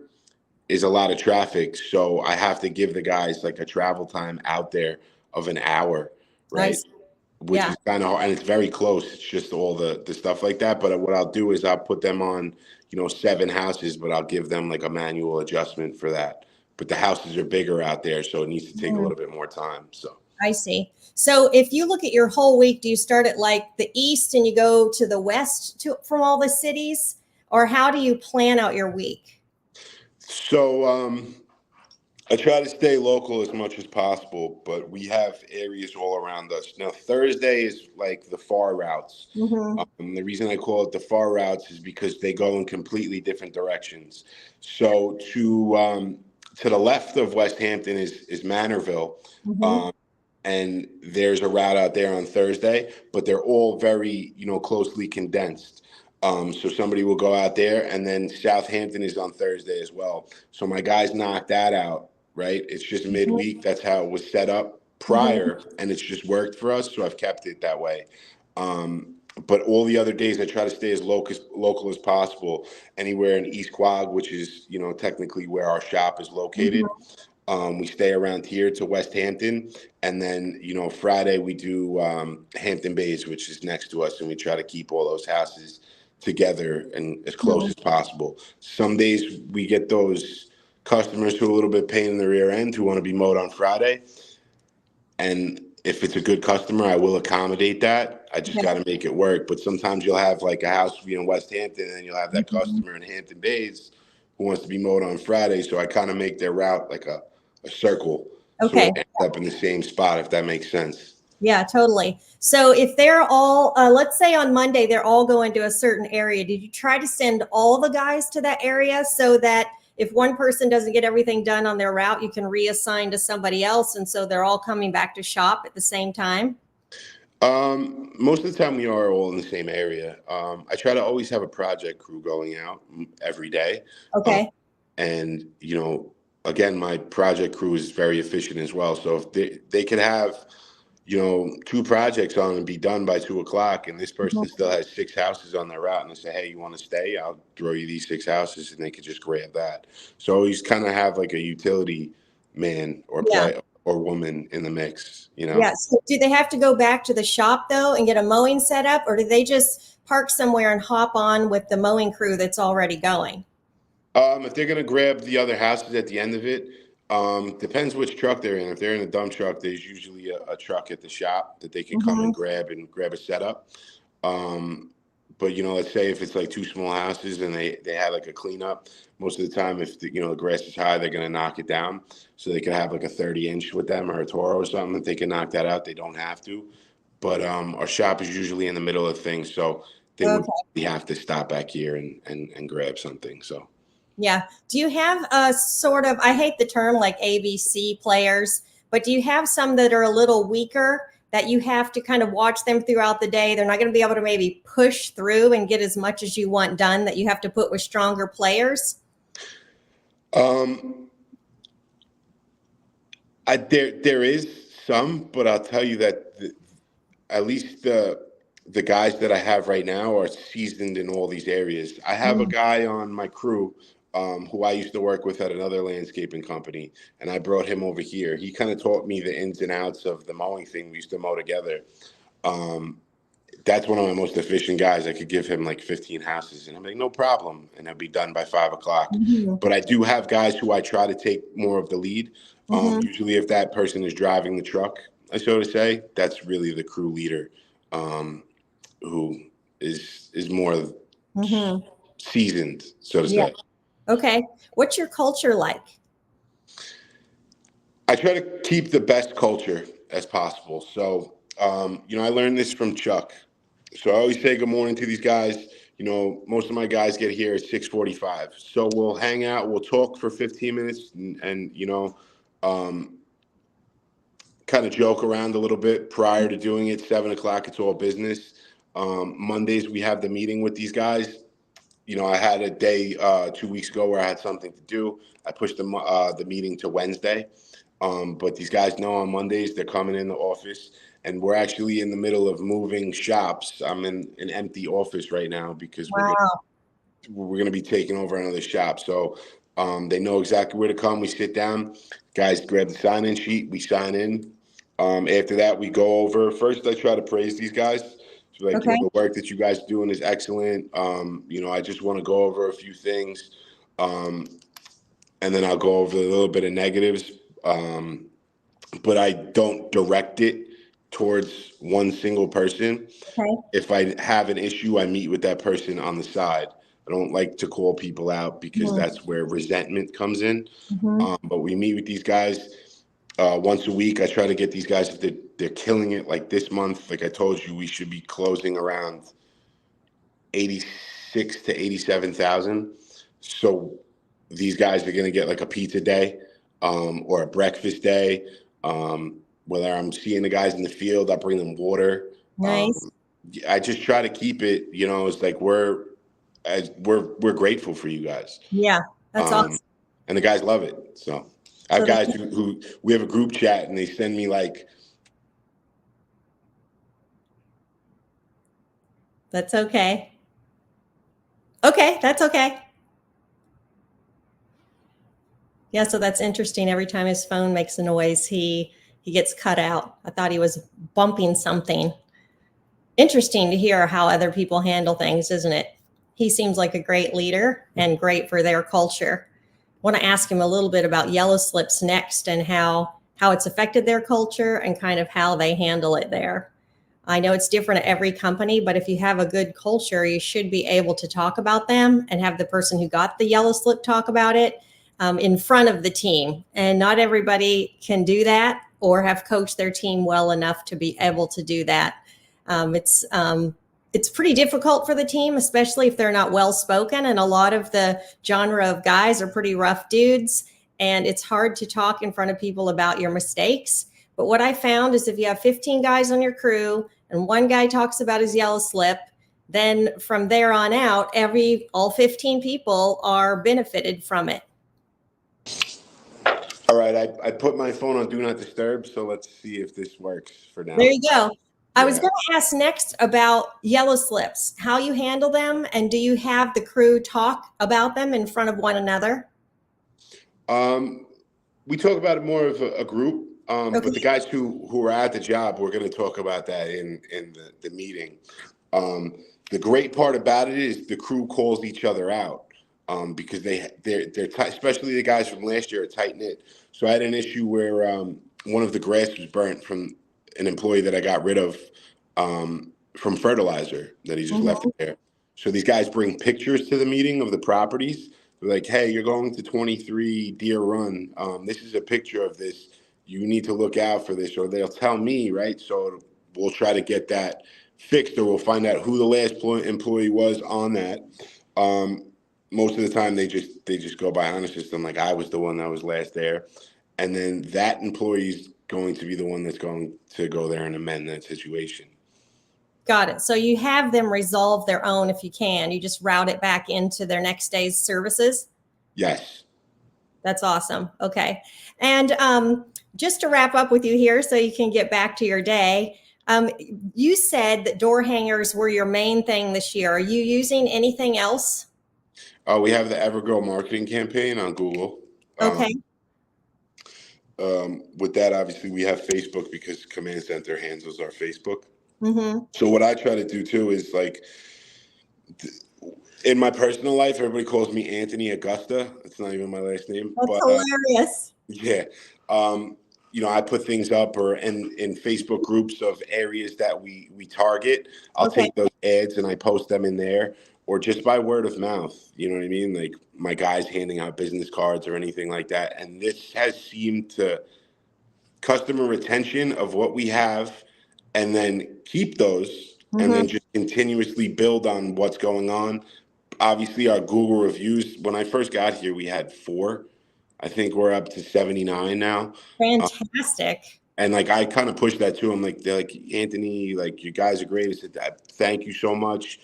is a lot of traffic. So I have to give the guys like a travel time out there of an hour, right? Nice. Which is kind of hard, and it's very close. It's just all the stuff like that. But what I'll do is I'll put them on, 7 houses, but I'll give them like a manual adjustment for that. But the houses are bigger out there, so it needs to take a little bit more time. So
I see. So if you look at your whole week, do you start at like the east and you go to the west from all the cities, or how do you plan out your week?
So I try to stay local as much as possible, but we have areas all around us. Now, Thursday is like the far routes. The reason I call it the far routes is because they go in completely different directions. So to the left of Westhampton is Manorville.
Mm-hmm.
And there's a route out there on Thursday, but they're all very, closely condensed. So somebody will go out there, and then Southampton is on Thursday as well. So my guys knocked that out, right? It's just midweek. That's how it was set up
Mm-hmm.
prior, and it's just worked for us. So I've kept it that way. But all the other days, I try to stay as local as possible. Anywhere in East Quogue, which is, technically where our shop is located. We stay around here to Westhampton, and then Friday we do Hampton Bays, which is next to us, and we try to keep all those houses together and as close as possible. Some days we get those customers who are a little bit pain in the rear end who want to be mowed on Friday, and if it's a good customer, I will accommodate that. I just got to make it work. But sometimes you'll have like a house in West Hampton, and you'll have that customer in Hampton Bays who wants to be mowed on Friday. So I kind of make their route like a circle. So
Okay.
it ends up in the same spot, if that makes sense.
Yeah, totally. So if they're all, let's say on Monday, they're all going to a certain area, did you try to send all the guys to that area so that if one person doesn't get everything done on their route, you can reassign to somebody else, and so they're all coming back to shop at the same time?
Most of the time we are all in the same area. I try to always have a project crew going out every day.
Okay.
And, again, my project crew is very efficient as well. So if they could have, two projects on and be done by 2:00, and this person still has 6 houses on their route, and they say, hey, you want to stay? I'll throw you these 6 houses, and they could just grab that. So always kind of have like a utility man or
Yeah.
woman in the mix,
Yeah. So do they have to go back to the shop though and get a mowing set up, or do they just park somewhere and hop on with the mowing crew that's already going?
If they're gonna grab the other houses at the end of it, depends which truck they're in. If they're in a dump truck, there's usually a truck at the shop that they can come and grab a setup. Um, but let's say if it's like 2 small houses and they have like a cleanup, most of the time if the grass is high, they're gonna knock it down. So they could have like a 30-inch with them or a Toro or something. If they can knock that out, they don't have to. But our shop is usually in the middle of things, so they would
Okay.
have to stop back here and grab something. So.
Yeah. Do you have a sort of, I hate the term like ABC players, but do you have some that are a little weaker that you have to kind of watch them throughout the day? They're not going to be able to maybe push through and get as much as you want done, that you have to put with stronger players?
Um, there is some, but I'll tell you that at least the guys that I have right now are seasoned in all these areas. I have a guy on my crew who I used to work with at another landscaping company, and I brought him over here. He kind of taught me the ins and outs of the mowing thing. We used to mow together. That's one of my most efficient guys. I could give him like 15 houses, and I'm like, no problem, and it'll be done by 5:00. But I do have guys who I try to take more of the lead. Usually, if that person is driving the truck, so to say, that's really the crew leader, who is more seasoned, so to
Yeah.
say.
Okay. What's your culture like?
I try to keep the best culture as possible. So, I learned this from Chuck. So I always say good morning to these guys. Most of my guys get here at 6:45. So we'll hang out, we'll talk for 15 minutes and um, kind of joke around a little bit prior to doing it. 7:00, it's all business. Mondays, we have the meeting with these guys. I had a day 2 weeks ago where I had something to do. I pushed the meeting to Wednesday. But these guys know on Mondays they're coming in the office, and we're actually in the middle of moving shops. I'm in an empty office right now because
Wow.
we're gonna be taking over another shop. So they know exactly where to come. We sit down, guys grab the sign-in sheet, we sign in. After that, we go over. First, I try to praise these guys. So like,
Okay.
the work that you guys are doing is excellent. I just want to go over a few things. And then I'll go over a little bit of negatives. But I don't direct it towards one single person.
Okay.
If I have an issue, I meet with that person on the side. I don't like to call people out because that's where resentment comes in. But we meet with these guys once a week. I try to get these guys, if they're killing it. Like this month, like I told you, we should be closing around 86 to 87,000. So these guys are going to get like a pizza day. or a breakfast day. Whether I'm seeing the guys in the field, I bring them water.
Nice.
I just try to keep it, it's like we're grateful for you guys.
Yeah, that's
Um,
awesome.
and the guys love it. So I have
So
guys who we have a group chat and they send me like,
that's okay. Okay, that's okay. Yeah, so that's interesting. Every time his phone makes a noise, he gets cut out. I thought he was bumping something. Interesting to hear how other people handle things, isn't it? He seems like a great leader and great for their culture. I want to ask him a little bit about yellow slips next and how it's affected their culture and kind of how they handle it there. I know it's different at every company, but if you have a good culture, you should be able to talk about them and have the person who got the yellow slip talk about it in front of the team. And not everybody can do that or have coached their team well enough to be able to do that. It's pretty difficult for the team, especially if they're not well spoken. And a lot of the genre of guys are pretty rough dudes. And it's hard to talk in front of people about your mistakes. But what I found is if you have 15 guys on your crew and one guy talks about his yellow slip, then from there on out, all 15 people are benefited from it.
all right, I put my phone on do not disturb. So let's see if this works for now.
There you go. I was
Yeah.
going to ask next about yellow slips, how you handle them, and do you have the crew talk about them in front of one another?
We talk about it more of a group, but the
Okay.
guys who are at the job, we're going to talk about that in the meeting. The great part about it is the crew calls each other out because they're tight, especially the guys from last year are tight knit. So I had an issue where one of the grass was burnt from an employee that I got rid of from fertilizer that he just left
Mm-hmm.
there. So these guys bring pictures to the meeting of the properties. They're like, hey, you're going to 23 Deer Run. This is a picture of this. You need to look out for this, or they'll tell me, right? So we'll try to get that fixed, or we'll find out who the last employee was on that. Most of the time, they just go by honor system, like I was the one that was last there, and then that employee's going to be the one that's going to go there and amend that situation.
Got it. So you have them resolve their own if you can. You just route it back into their next day's services.
Yes.
That's awesome. Okay. And just to wrap up with you here so you can get back to your day, you said that door hangers were your main thing this year. Are you using anything else?
We have the Evergrow marketing campaign on Google.
Okay.
With that, obviously, we have Facebook because Command Center handles our Facebook.
Mm-hmm.
So what I try to do too is like in my personal life, everybody calls me Anthony Augusta. It's not even my last name,
That's
but
hilarious.
yeah. I put things up or in Facebook groups of areas that we target. I'll
Okay.
take those ads and I post them in there, or just by word of mouth. You know what I mean? Like my guys handing out business cards or anything like that. And this has seemed to customer retention of what we have, and then keep those, and
Mm-hmm.
then just continuously build on what's going on. Obviously, our Google reviews. When I first got here, we had 4. I think we're up to 79 now.
Fantastic.
And like I kind of pushed that to them, like they're like, Anthony, like you guys are great. I said, thank you so much.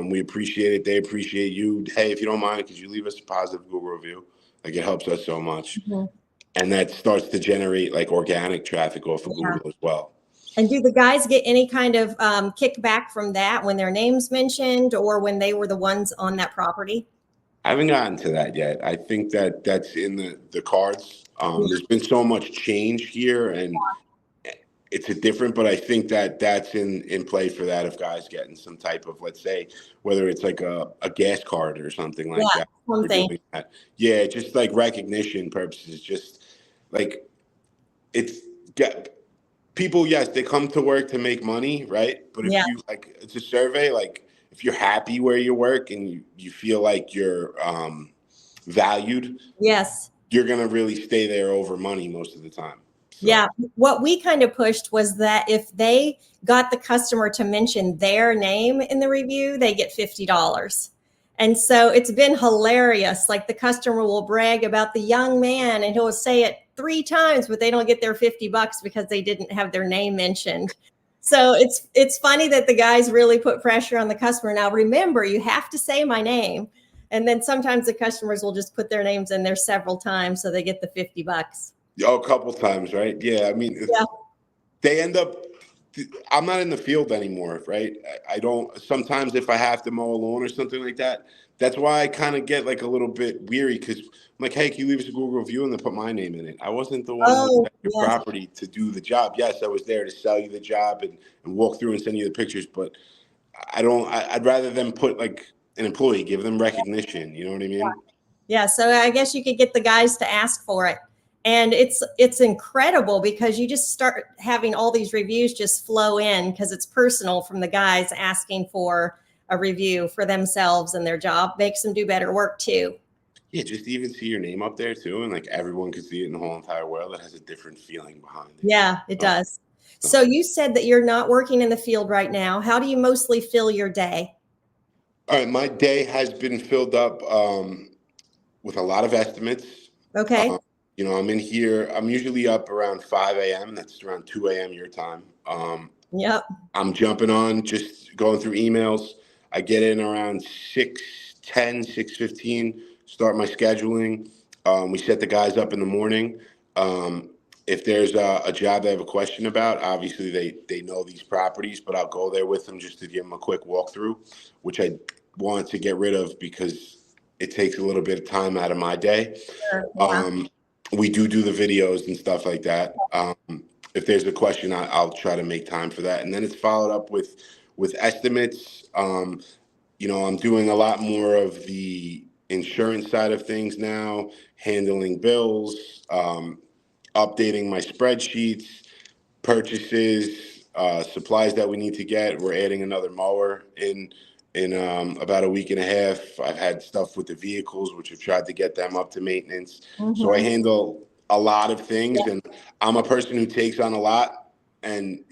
We appreciate it. They appreciate you. Hey, if you don't mind, could you leave us a positive Google review? Like it helps us so much.
Mm-hmm.
And that starts to generate like organic traffic off of
Yeah.
Google as well.
And do the guys get any kind of kickback from that when their name's mentioned or when they were the ones on that property?
I haven't gotten to that yet. I think that's in the cards.
Yeah.
There's been so much change here, and it's a different. But I think that's in play for that. If guys getting some type of, let's say, whether it's like a gas card or something like
Yeah,
that, for
something.
doing that. Yeah, just like recognition purposes. Just like it's get people. Yes, they come to work to make money, right? But if
Yeah.
you like, it's a survey. Like if you're happy where you work and you feel like you're valued,
Yes.
you're gonna really stay there over money most of the time. So
Yeah. What we kind of pushed was that if they got the customer to mention their name in the review, they get $50. And so it's been hilarious. Like the customer will brag about the young man and he'll say it 3 times, but they don't get their $50 because they didn't have their name mentioned. So it's funny that the guys really put pressure on the customer. Now remember, you have to say my name. And then sometimes the customers will just put their names in there several times so they get the $50.
Oh, a couple times, right? Yeah, I mean,
Yeah.
they end up. I'm not in the field anymore, right? I don't. Sometimes if I have to mow a lawn or something like that, that's why I kind of get like a little bit weary because I'm like, hey, can you leave us a Google review and then put my name in it? I wasn't the one who was
Oh,
at your
yes.
property to do the job. Yes, I was there to sell you the job and walk through and send you the pictures, but I don't. I'd rather them put like an employee, give them recognition. You know what I mean?
Yeah, so I guess you could get the guys to ask for it. And it's incredible because you just start having all these reviews just flow in because it's personal from the guys asking for a review for themselves and their job makes them do better work too.
Yeah, just to even see your name up there too, and like everyone could see it in the whole entire world. It has a different feeling behind it.
Yeah, it
Oh,
does.
oh.
So you said that you're not working in the field right now. How do you mostly fill your day?
All right, my day has been filled up with a lot of estimates.
Okay.
Um, I'm in here. I'm usually up around 5 a.m. That's around 2 a.m. your time.
Yep.
I'm jumping on, just going through emails. I get in around 6:10, 6:15, start my scheduling. We set the guys up in the morning. Um, if there's a job they have a question about, obviously they know these properties, but I'll go there with them just to give them a quick walkthrough, which I want to get rid of because it takes a little bit of time out of my day.
Sure. Yeah.
We do the videos and stuff like that. If there's a question, I'll try to make time for that, and then it's followed up with estimates. I'm doing a lot more of the insurance side of things now, handling bills, updating my spreadsheets, purchases, supplies that we need to get. We're adding another mower in about a week and a half. I've had stuff with the vehicles, which I've tried to get them up to maintenance. So I
Mm-hmm.
handle a lot of
Yeah.
things, and I'm a person who takes on a lot, and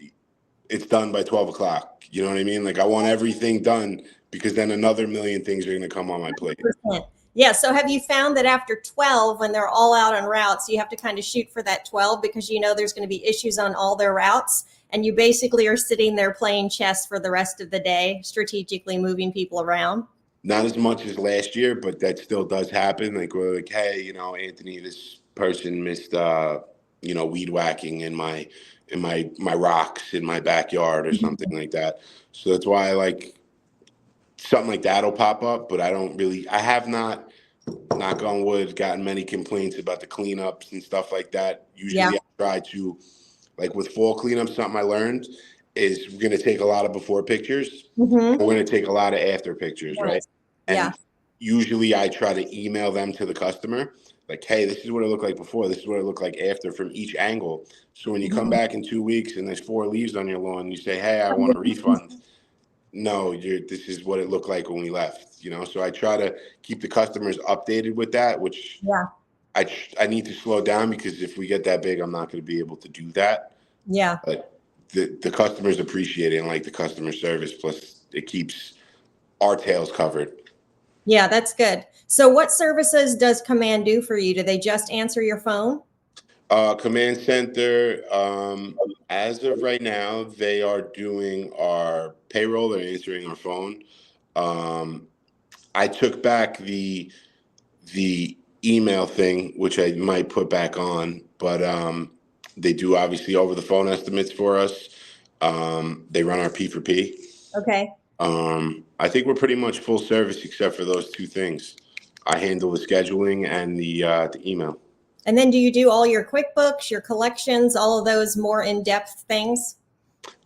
it's done by 12 o'clock. You know what I mean? Like I want everything done because then another million things are going to come on my plate.
100%. Yeah. So have you found that after 12, when they're all out on routes, you have to kind of shoot for that 12 because you know there's going to be issues on all their routes. And you basically are sitting there playing chess for the rest of the day, strategically moving people around.
Not as much as last year, but that still does happen. Like we're like, hey, Anthony, this person missed, weed whacking in my rocks in my backyard or something like that. So that's why I like something like that'll pop up, but I have not, knock on wood, gotten many complaints about the cleanups and stuff like that.
Yeah.
Usually I try to, like with fall cleanup, something I learned is we're going to take a lot of before pictures.
Mm-hmm.
We're going to take a lot of after pictures, right?
Nice. Yeah.
And usually I try to email them to the customer, like, hey, this is what it looked like before. This is what it looked like after from each angle. So when you come
Mm-hmm.
back in 2 weeks and there's 4 leaves on your lawn, you say, hey, I want a refund. No, this is what it looked like when we left. So I try to keep the customers updated with that, which
Yeah.
I need to slow down because if we get that big, I'm not going to be able to do that.
Yeah.
But the customers appreciate it and like the customer service. Plus, it keeps our tails covered.
Yeah, that's good. So what services does Command do for you? Do they just answer your phone?
Command center. As of right now, they are doing our payroll. They're answering our phone. I took back the email thing, which I might put back on, but they do obviously over the phone estimates for us. They run our P for P.
Okay.
I think we're pretty much full service except for those two things. I handle the scheduling and the email.
And then do you do all your QuickBooks, your collections, all of those more in-depth things?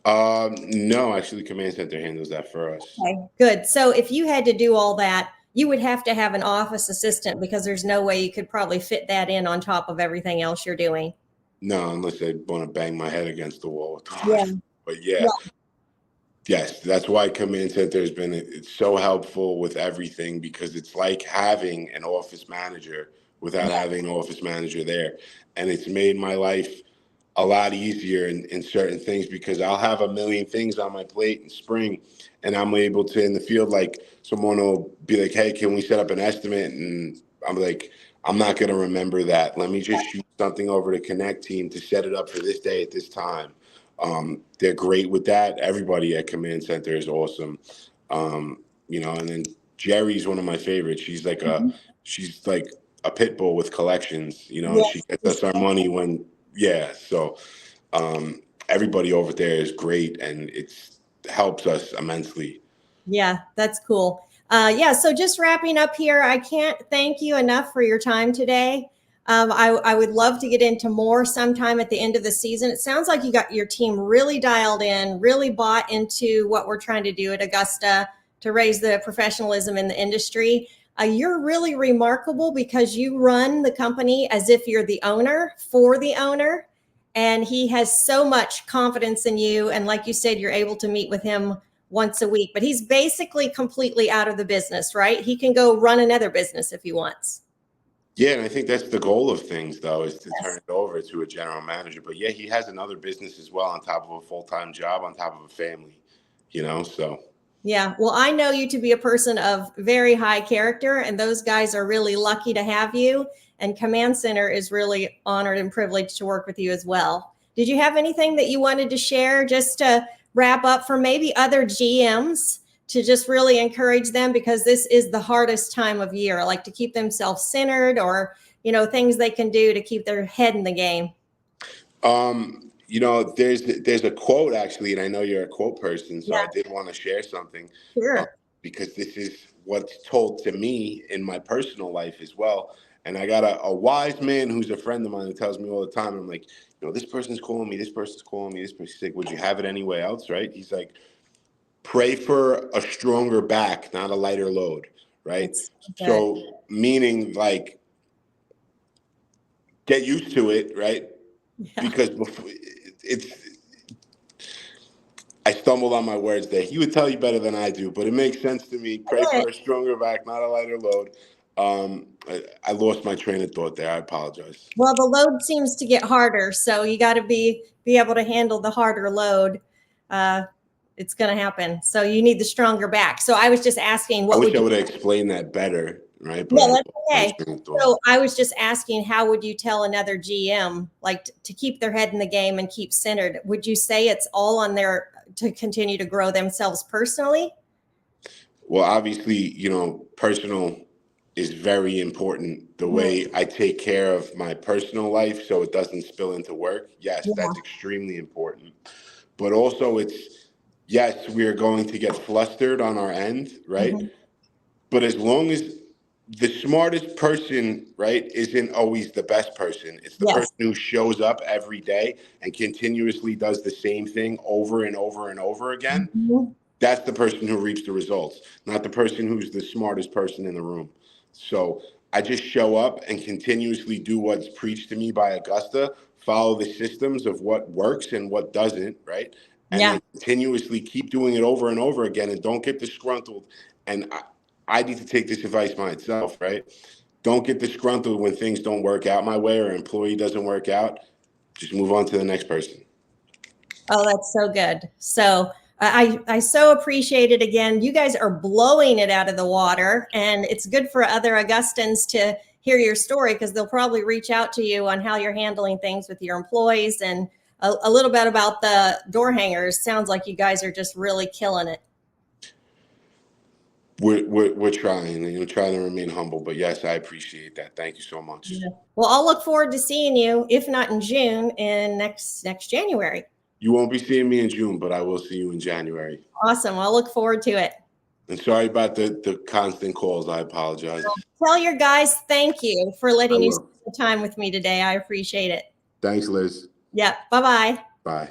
No, actually, Command Center handles that for us.
Okay, good. So if you had to do all that, you would have to have an office assistant because there's no way you could probably fit that in on top of everything else you're doing.
No, unless I want to bang my head against the wall with the
Yeah.
wife. But yeah, yes, that's why Command Center has been it's so helpful with everything because it's like having an office manager without having an office manager there. And it's made my life a lot easier in certain things, because I'll have a million things on my plate in spring, and I'm able to, in the field, like someone will be like, hey, can we set up an estimate? And I'm like, I'm not going to remember that. Let me just shoot something over to Connect team to set it up for this day at this time. They're great with that. Everybody at Command Center is awesome. And then Jerry's one of my favorites. She's like a pit bull with collections, and she gets us our money when, yeah. So everybody over there is great, and it's helps us immensely.
Yeah, that's cool. So just wrapping up here, I can't thank you enough for your time today. I would love to get into more sometime at the end of the season. It sounds like you got your team really dialed in, really bought into what we're trying to do at Augusta to raise the professionalism in the industry. You're really remarkable because you run the company as if you're the owner for the owner. And he has so much confidence in you. And like you said, you're able to meet with him once a week, but he's basically completely out of the business, right? He can go run another business if he wants.
Yeah, and I think that's the goal of things, though, is to turn it over to a general manager. But yeah, he has another business as well on top of a full-time job, on top of a family, so.
Yeah, well, I know you to be a person of very high character, and those guys are really lucky to have you. And Command Center is really honored and privileged to work with you as well. Did you have anything that you wanted to share just to wrap up for maybe other GMs to just really encourage them, because this is the hardest time of year, like to keep them self-centered, or, things they can do to keep their head in the game?
There's a quote, actually, and I know you're a quote person, so
Yeah,
I did want to share something,
sure.
because this is what's told to me in my personal life as well. And I got a wise man who's a friend of mine who tells me all the time. I'm like, this person's calling me, this person's calling me, this person's like, would you have it anywhere else, right? He's like, pray for a stronger back, not a lighter load, right?
That's
So meaning, like, get used to it, right?
Yeah.
Because before, I stumbled on my words there. He would tell you better than I do, but it makes sense to me. Pray for a stronger back, not a lighter load. I lost my train of thought there. I apologize.
Well, the load seems to get harder, so you got to be able to handle the harder load. It's going to happen. So you need the stronger back. So I was just asking,
I wish I would have explained that better, right? But
No, that's okay.
So
So I was just asking, how would you tell another GM, like, to keep their head in the game and keep centered? Would you say it's all on their to continue to grow themselves personally?
Well, obviously, personal is very important. The way I take care of my personal life so it doesn't spill into work. Yes, that's extremely important. But also yes, we are going to get flustered on our end, right? But as long as the smartest person, right, isn't always the best person. It's the person who shows up every day and continuously does the same thing over and over and over again. That's the person who reaps the results, not the person who's the smartest person in the room. So I just show up and continuously do what's preached to me by Augusta, follow the systems of what works and what doesn't, right? And then continuously keep doing it over and over again, and don't get disgruntled. And I need to take this advice myself, right? Don't get disgruntled when things don't work out my way or an employee doesn't work out. Just move on to the next person.
Oh, that's so good. So I so appreciate it. Again, you guys are blowing it out of the water, and it's good for other Augustans to hear your story, because they'll probably reach out to you on how you're handling things with your employees, and a little bit about the door hangers. Sounds like you guys are just really killing it.
We're trying, and trying to remain humble, but yes, I appreciate that. Thank you so much.
Yeah. Well, I'll look forward to seeing you, if not in June, in next January.
You won't be seeing me in June, but I will see you in January.
Awesome. I'll look forward to it.
And sorry about the constant calls. I apologize.
Tell your guys thank you for letting you spend the time with me today. I appreciate it.
Thanks, Liz.
Yeah. Bye-bye.
Bye.